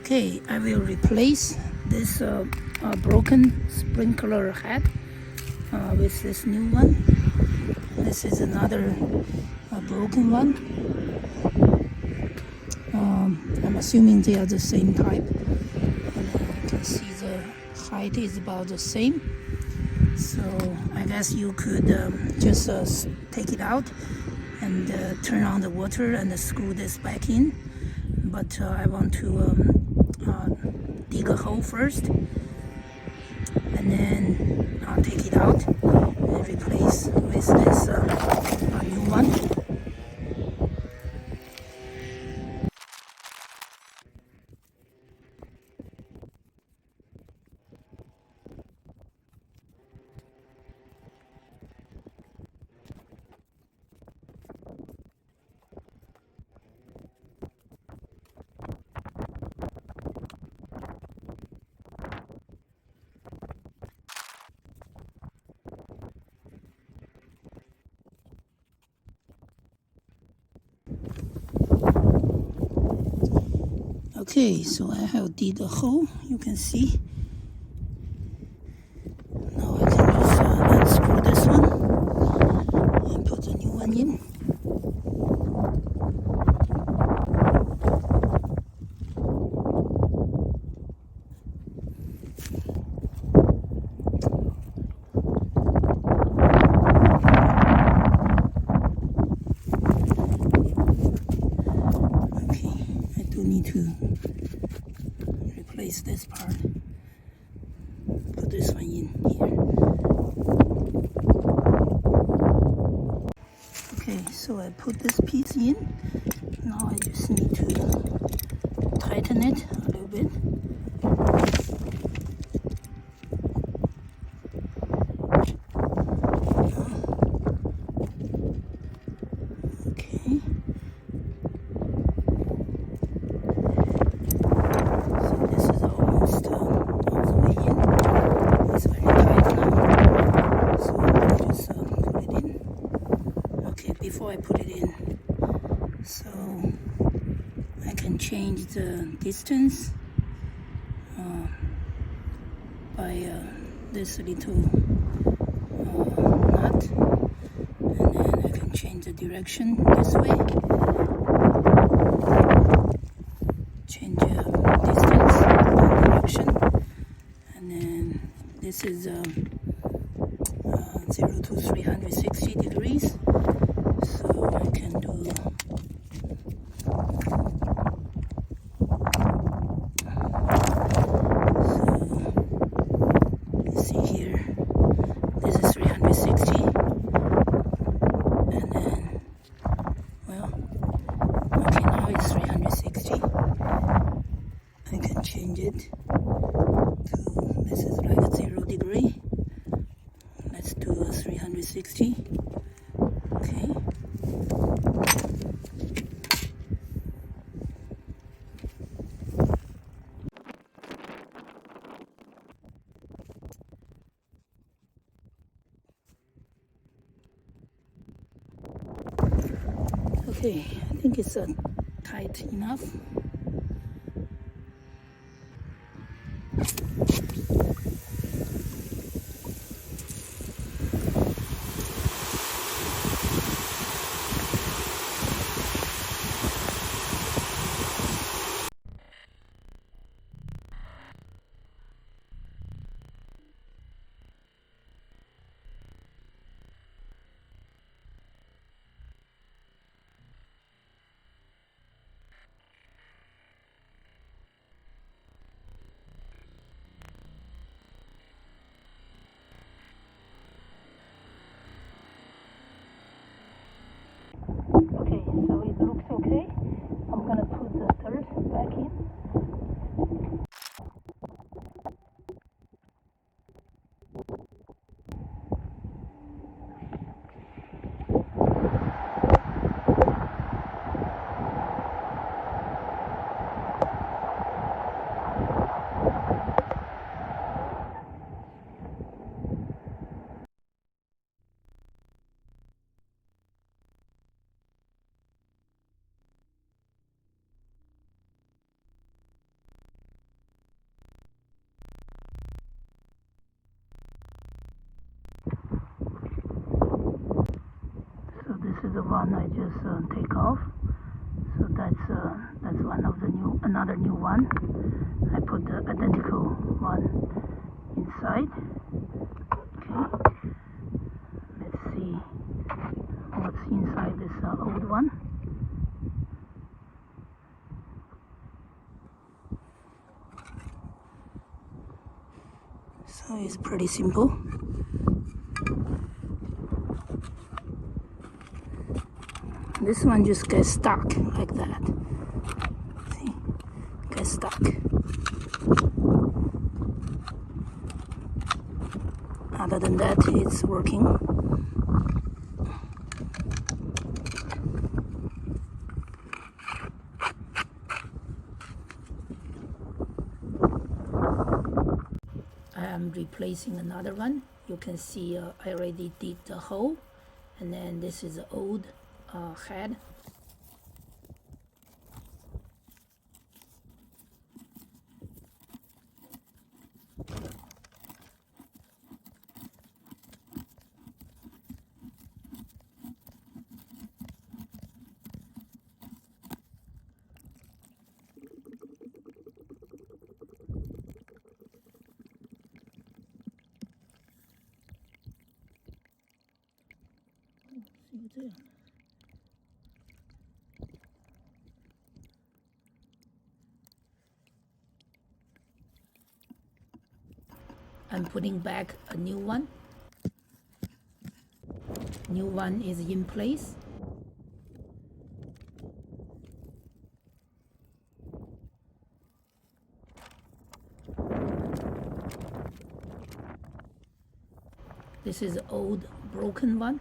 Okay, I will replace this broken sprinkler head with this new one. This is another broken one. I'm assuming they are the same type. And you can see the height is about the same. So I guess you could just take it out and turn on the water and screw this back in. But I want to dig a hole first, and then I'll take it out and replace with this new one. Okay, so I have dig a hole, you can see. Now I can just unscrew this one and put a new one in. Okay, I do need to replace this part. Put this one in here. Okay, so I put this piece in. Now I just need to tighten it a little bit. Okay. So this is almost all the way in. It's very tight now. So I'll just put it in. Okay, before I put it in, so I can change the distance by this little nut, and then I can change the direction this way, change the distance, the direction, and then this is 0 to 360 degrees, so I can do change it to, this is like a 0 degree. Let's do a 360. Okay. Okay, I think it's tight enough. is the one I just take off. So that's one of the another new one. I put the identical one inside. Okay, let's see what's inside this old one. So it's pretty simple. This one just gets stuck like that. See? Gets stuck. Other than that, it's working. I am replacing another one. You can see I already did the hole, and then this is the old head. See there. I'm putting back a new one. New one is in place. This is the old broken one.